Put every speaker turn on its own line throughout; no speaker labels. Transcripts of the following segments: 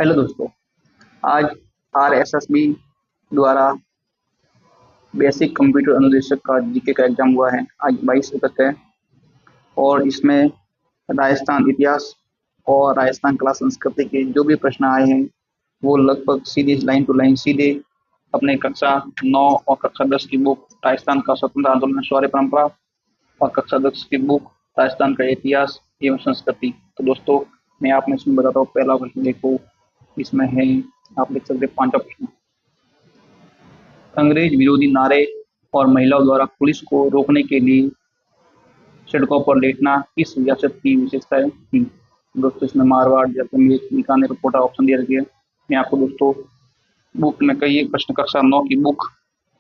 Hello दोस्तों, आज RSSB द्वारा बेसिक कंप्यूटर अनुदेशक का जीके का एग्जाम हुआ है। आज 22 अगस्त है और इसमें राजस्थान इतिहास और राजस्थान कला संस्कृति के जो भी प्रश्न आए हैं वो लगभग सीधे लाइन टू लाइन सीधे अपने कक्षा 9 और कक्षा 10 की बुक राजस्थान का स्वतंत्र आंदोलन शौर्य परंपरा और कक्षा 10 की बुक राजस्थान का इतिहास एवं संस्कृति। तो दोस्तों, मैं आप में इसमें बताता हूँ। पहला प्रश्न देखो, इसमें है, आप लिख सकते 5वां प्रश्न। अंग्रेज विरोधी नारे और महिलाओं द्वारा पुलिस को रोकने के लिए सड़कों पर लेटना किस रियासत की विशेषताएं थी? दोस्तों, इसमें मारवाड़, जैसलमेर, बीकानेर, कोटा ऑप्शन दिया गया है। मैं आपको दोस्तों बुक में कई प्रश्न कक्षा 9 की बुक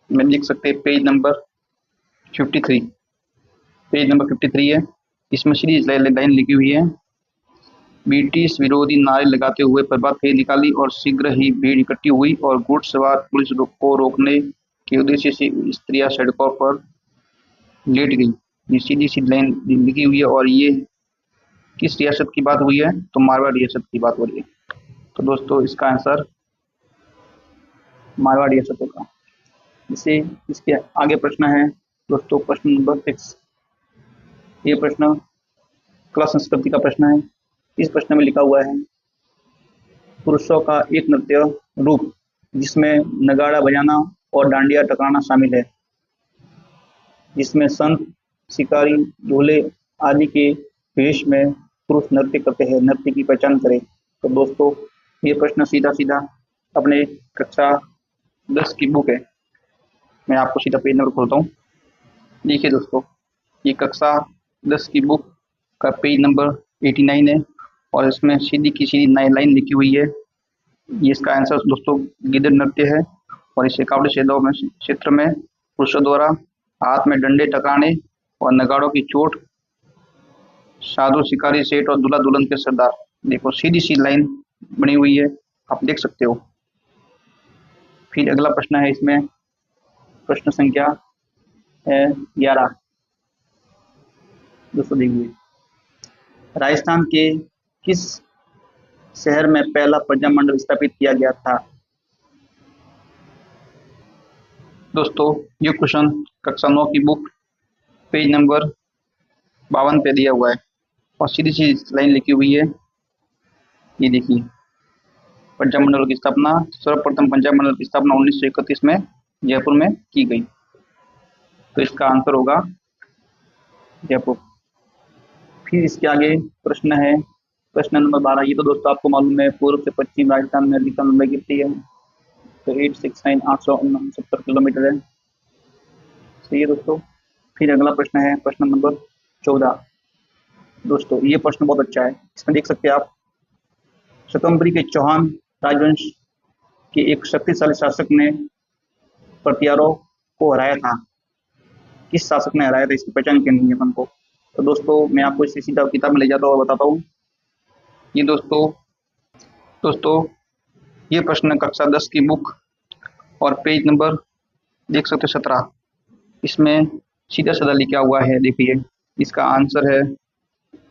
में लिख सकते हैं। पेज नंबर 53 है। इसमें सीरीज लाइन लिखी हुई है। ब्रिटिश विरोधी नारे लगाते हुए प्रभात फेरी निकाली और शीघ्र ही भीड़ इकट्ठी हुई और घुड़ सवार पुलिस को रोकने के उद्देश्य से स्त्रियां सड़कों पर लेट गई। ये सीधी सी लाइन लिखी हुई है और ये किस रियासत की बात हुई है? तो मारवाड़ रियासत की बात हो रही है। तो दोस्तों, इसका आंसर मारवाड़ रियासत होगा। इसके आगे प्रश्न है दोस्तों, प्रश्न नंबर 6। ये प्रश्न कला संस्कृति का प्रश्न है। इस प्रश्न में लिखा हुआ है, पुरुषों का एक नृत्य रूप जिसमें नगाड़ा बजाना और डांडिया टकराना शामिल है, जिसमें संत, शिकारी, दूल्हे आदि के वेश में पुरुष नृत्य करते हैं, नृत्य की पहचान करें। तो दोस्तों, ये प्रश्न सीधा सीधा अपने कक्षा 10 की बुक है। मैं आपको सीधा पेज नंबर खोलता हूँ। देखिए दोस्तों, ये कक्षा 10 की बुक का पेज नंबर 89 है और इसमें सीधी की सीधी नई लाइन लिखी हुई है। ये इसका आंसर दोस्तों गिद्ध नृत्य है और इसे कावड़ी क्षेत्र में पुरुषों द्वारा हाथ में डंडे टकराने और नगाड़ों की चोट, साधु, शिकारी, सेठ और दूल्हा दुल्हन के सरदार। देखो सीधी सी लाइन बनी हुई है, आप देख सकते हो। फिर अगला प्रश्न है, इसमें प्रश्न संख्या 11। दोस्तों देखिए, राजस्थान के किस शहर में पहला प्रजामंडल स्थापित किया गया था? दोस्तों, ये क्वेश्चन कक्षा 9 की बुक पेज नंबर 52 पे दिया हुआ है और सीधी सी लाइन लिखी हुई है। ये देखिए, पंजाब मंडल की स्थापना, सर्वप्रथम पंजाब मंडल की स्थापना 1931 में जयपुर में की गई। तो इसका आंसर होगा जयपुर। फिर इसके आगे प्रश्न है, प्रश्न नंबर 12। ये तो दोस्तों आपको मालूम है, पूर्व से पश्चिम राजस्थान में अधिकतम लंबाई कितनी है? तो 869 किलोमीटर है। सही है दोस्तों। फिर अगला प्रश्न है, प्रश्न नंबर 14। दोस्तों, ये प्रश्न बहुत अच्छा है। इसमें देख सकते हैं आप, शतंबरी के चौहान राजवंश के एक शक्तिशाली शासक ने प्रतिहारों को हराया था। किस शासक ने हराया था? इसकी पहचान करनी है अपन को। तो दोस्तों, मैं आपको इसे सीधा किताब में ले जाता हूँ और बताता हूँ। ये दोस्तों ये प्रश्न कक्षा 10 की बुक और पेज नंबर देख सकते हो 17। इसमें सीधा साधा लिखा हुआ है। देखिए, इसका आंसर है,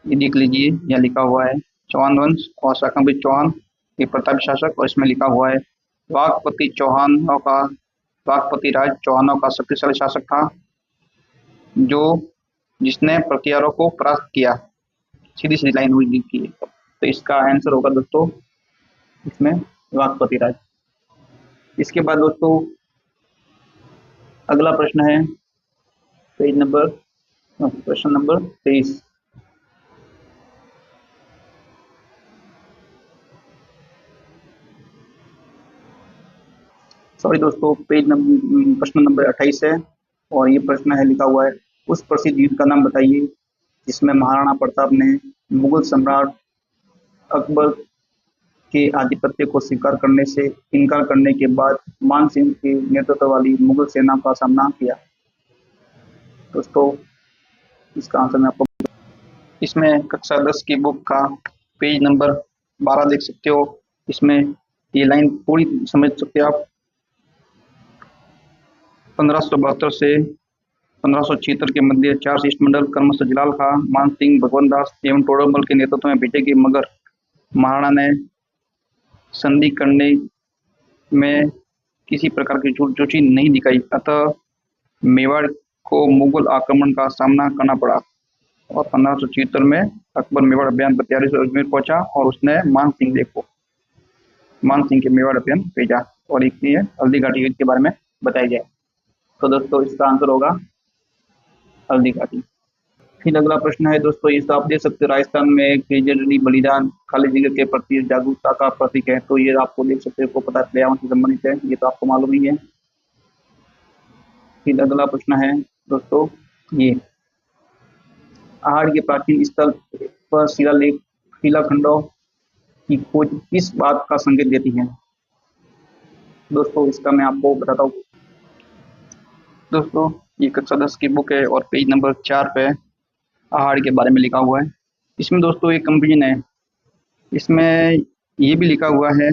ये देख लीजिए, यहाँ लिखा हुआ है चौहान वंश और शाकंभरी चौहान ये प्रतापी शासक, और इसमें लिखा हुआ है वाकपति राज चौहानों का शक्तिशाली शासक था जिसने प्रतिहारों को परास्त किया। सीधी सीधी लाइन हुई लिखी है। तो इसका आंसर होगा दोस्तों इसमें वाकपति राज। इसके बाद दोस्तों अगला प्रश्न है, प्रश्न नंबर 23। सॉरी दोस्तों, प्रश्न नंबर 28 है और ये प्रश्न है, लिखा हुआ है, उस प्रसिद्ध युद्ध का नाम बताइए जिसमें महाराणा प्रताप ने मुगल सम्राट अकबर के आधिपत्य को स्वीकार करने से इनकार करने के बाद मान सिंह के नेतृत्व वाली मुगल सेना का सामना किया। दोस्तों, इसका आंसर मैं आपको, इसमें कक्षा 10 की बुक का पेज नंबर 12 देख सकते हो। इसमें ये लाइन पूरी समझ सकते हो आप। 1572 से 1576 के मध्य 4 शिष्टमंडल क्रमशः जलाल खां, मान सिंह, भगवंत दास एवं टोडरमल के नेतृत्व में भेजे गए, मगर महाराणा ने संधि करने में किसी प्रकार की रुचि नहीं दिखाई, अतः मेवाड़ को मुगल आक्रमण का सामना करना पड़ा। और 1576 में अकबर मेवाड़ अभियान पर तैयारी से अजमेर पहुंचा और उसने मान सिंह के मेवाड़ अभियान भेजा और एक हल्दी घाटी युद्ध के बारे में बताया गया। तो दोस्तों इसका आंसर होगा हल्दी घाटी। फिर अगला प्रश्न है दोस्तों, इस आप देख सकते हो राजस्थान में केजरी बलिदान खाली जगह के प्रति जागरूकता का प्रतीक है। तो ये आपको देख सकते हो, पता है पर्यावरण से संबंधित है, ये तो आपको मालूम ही है। फिर अगला प्रश्न है दोस्तों, ये आहड़ के प्राचीन स्थल पर शिलाखंडों की खोज किस बात का संकेत देती है? दोस्तों इसका मैं आपको बताता हूँ। दोस्तों ये कक्षा 10 की बुक है और पेज नंबर 4 पे आहड़ के बारे में लिखा हुआ है। इसमें दोस्तों एक कंफ्यूजन है, इसमें ये भी लिखा हुआ है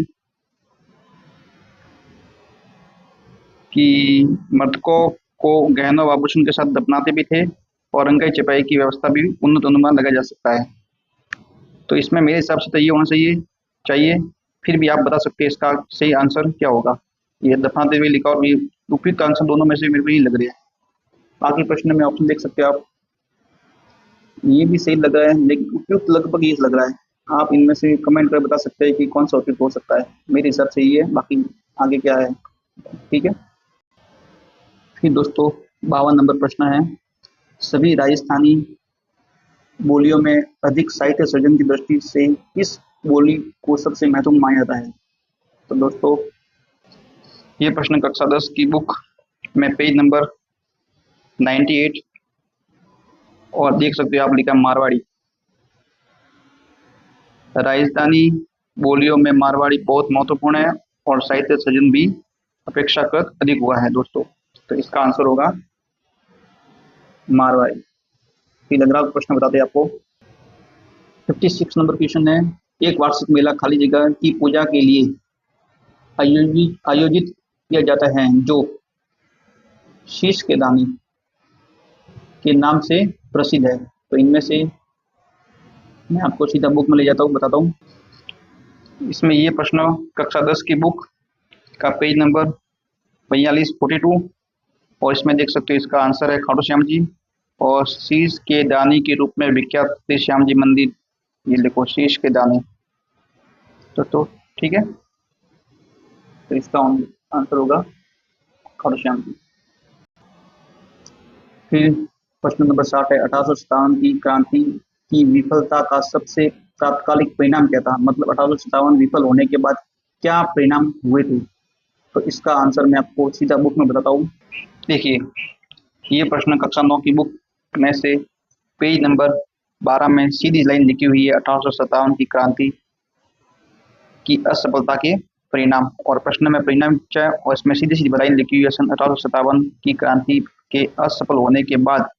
कि मृतकों को गहनों आभूषण के साथ दफनाते भी थे और रंगाई छपाई की व्यवस्था भी उन्नत अनुमान लगाया जा सकता है। तो इसमें मेरे हिसाब से तो ये होना चाहिए। फिर भी आप बता सकते हैं इसका सही आंसर क्या होगा। ये दफनाते हुए लिखा और ये उपयुक्त आंसर दोनों में से मेरे को ही लग रहा है। बाकी प्रश्न में ऑप्शन देख सकते हो आप, ये भी सही लग रहा है लेकिन उपयुक्त लगभग ये लग रहा है। आप इनमें से कमेंट कर बता सकते हैं कि कौन सा उपयुक्त हो सकता है। मेरे हिसाब से ये है, बाकी आगे क्या है, ठीक है। फिर दोस्तों 52 नंबर प्रश्न है, सभी राजस्थानी बोलियों में अधिक साहित्य सृजन की दृष्टि से किस बोली को सबसे महत्वपूर्ण माना जाता है? तो दोस्तों ये प्रश्न कक्षा 10 की बुक में पेज नंबर 98 और देख सकते हो आप, लिखा मारवाड़ी। राजस्थानी बोलियों में मारवाड़ी बहुत महत्वपूर्ण है और साहित्य सृजन भी अपेक्षाकृत अधिक हुआ है दोस्तों। तो इसका आंसर होगा मारवाड़ी। फिर अगला प्रश्न बताते हैं आपको। 56 नंबर क्वेश्चन है, एक वार्षिक मेला खाली जगह की पूजा के लिए आयोजित किया जाता है जो शीश के दानी के नाम से प्रसिद्ध है। तो इनमें से मैं आपको सीधा बुक में ले जाता हूँ, बताता हूँ। इसमें ये प्रश्न कक्षा 10 की बुक का पेज नंबर 42 और इसमें देख सकते हो इसका आंसर है खाटू श्याम जी और शीश के दानी के रूप में विख्यात श्री श्याम जी मंदिर, ये देखो शीश के दानी। तो ठीक है, तो इसका आंसर होगा खाटू श्याम जी। फिर प्रश्न नंबर 60 है, 1857 की क्रांति की विफलता का सबसे तात्कालिक परिणाम क्या था? मतलब 1857 विफल होने के बाद क्या परिणाम हुए थे? तो इसका आंसर मैं आपको सीधा बुक में बताता हूँ। देखिए ये प्रश्न कक्षा 9 की बुक में से पेज नंबर 12 में सीधी लाइन लिखी हुई है, 1857 की क्रांति की असफलता के परिणाम, और प्रश्न में परिणाम क्या और इसमें सीधी सीधी लाइन लिखी हुई है, सन 1857 की क्रांति के असफल होने के बाद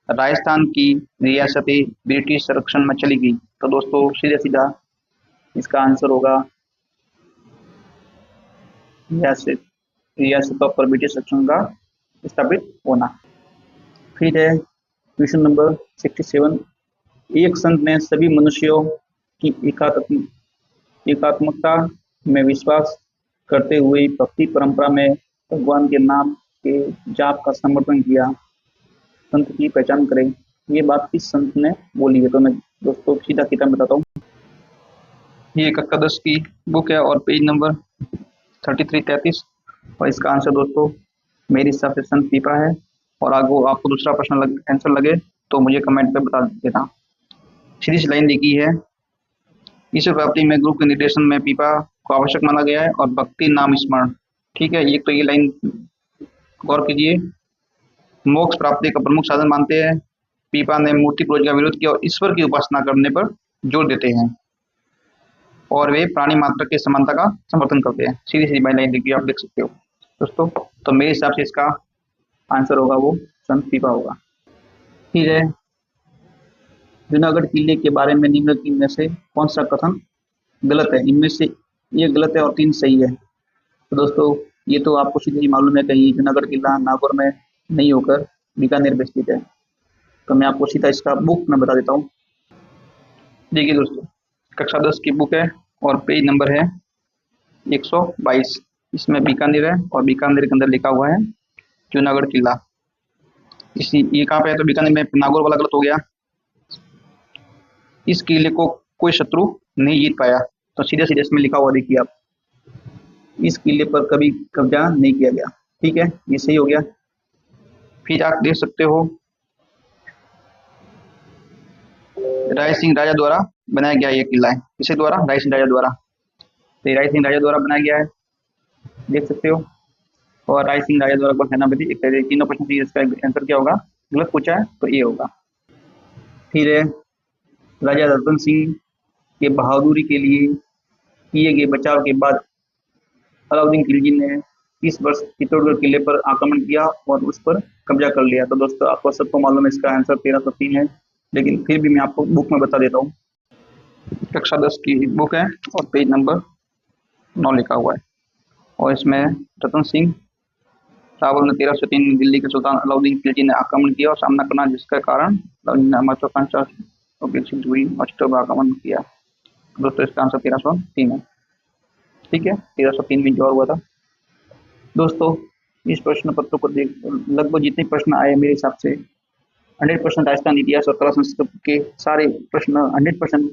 राजस्थान की रियासतें ब्रिटिश संरक्षण में चली गई। तो दोस्तों सीधा सीधा इसका आंसर होगा रियासतों पर ब्रिटिश संरक्षण का स्थापित होना। फिर है क्वेश्चन नंबर 67, एक संत ने सभी मनुष्यों की एकात्मकता में विश्वास करते हुए भक्ति परंपरा में भगवान के नाम के जाप का समर्थन किया, संत की पहचान करें। ये बात किस संत ने बोली है? तो मैं दोस्तों सीधा किताब बताता हूँ। ये कक्षा 10 की बुक है और पेज नंबर 33 और इसका आंसर दोस्तों मेरे हिसाब से संत पीपा है। और आगे आपको दूसरा प्रश्न आंसर लगे तो मुझे कमेंट पे बता देना। सीधी लाइन लिखी है, ईश्वर प्राप्ति में गुरु के निर्देशन में पीपा को आवश्यक माना गया है और भक्ति नाम स्मरण। ठीक है, एक तो ये लाइन गौर कीजिए, मोक्ष प्राप्ति का प्रमुख साधन मानते हैं। पीपा ने मूर्ति पूजा का विरोध किया और ईश्वर की उपासना करने पर जोर देते हैं और वे प्राणी मात्र के समानता का समर्थन करते हैं। सीधी सीधी लाइन लिखी आप देख सकते हो दोस्तों। तो मेरे हिसाब से इसका आंसर होगा वो संत पीपा होगा। फिर है जूनागढ़ किले के बारे में निम्नलिखित में से कौन सा कथन गलत है? इनमें से ये गलत है और 3 सही है। तो दोस्तों ये तो आपको सीधे ही मालूम है कि जूनागढ़ किला नागौर में नहीं होकर बीकानेर में स्थित है। तो मैं आपको सीधा इसका बुक में बता देता हूँ। देखिए दोस्तों कक्षा 10 की बुक है और पेज नंबर है 122। इसमें बीकानेर है और बीकानेर के अंदर लिखा हुआ है जूनागढ़ किला। इसी ये कहाँ पे है, तो बीकानेर में। नागौर वाला गलत हो गया। इस किले को कोई शत्रु नहीं जीत पाया, तो सीधे सीधे इसमें लिखा हुआ देखिए आप, इस किले पर कभी कब्जा नहीं किया गया। ठीक है, ये सही हो गया। फिर आप देख सकते हो राय सिंह राजा द्वारा बनाया गया ये किला है। किसके द्वारा? राय सिंह राजा द्वारा। तो राय सिंह राजा द्वारा बनाया गया है, देख सकते हो। और राय सिंह राजा द्वारा सेनापति एक तीनों प्रश्न से इसका आंसर क्या होगा? गलत पूछा है तो ये होगा। फिर है राजा रतन सिंह के बहादुरी के लिए किए गए बचाव के बाद अलाउद्दीन खिलजी ने इस वर्ष चित्तौड़गढ़ किले पर आक्रमण किया और उस पर कब्जा कर लिया। तो दोस्तों आपको सबको मालूम है इसका आंसर 1303 है, लेकिन फिर भी मैं आपको बुक में बता देता हूँ। कक्षा 10 की बुक है और पेज नंबर 9 लिखा हुआ है। और इसमें रतन सिंह रावल ने 1303 में दिल्ली के सुल्तान अलाउद्दीन खिलजी ने आक्रमण किया और सामना करना, जिसके कारण अलाउद्दीन ने महत्वाकांक्षा विकसित हुई और चित्तौड़ पर आक्रमण किया। दोस्तों इसका आंसर 1303 है। ठीक है, 1303 में जो हुआ था। दोस्तों इस प्रश्न पत्र को देख लगभग जितने प्रश्न आए मेरे हिसाब से 100% राजस्थान इतिहास और कला संस्कृत के सारे प्रश्न 100%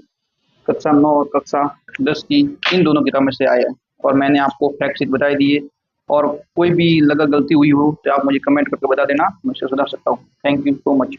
कक्षा 9 और कक्षा 10 की इन दोनों किताब में से आए हैं। और मैंने आपको फैक्ट शीट बताई दिए, और कोई भी लगा गलती हुई हो तो आप मुझे कमेंट करके बता देना, मैं उसे सुधार सकता हूँ। Thank you so much.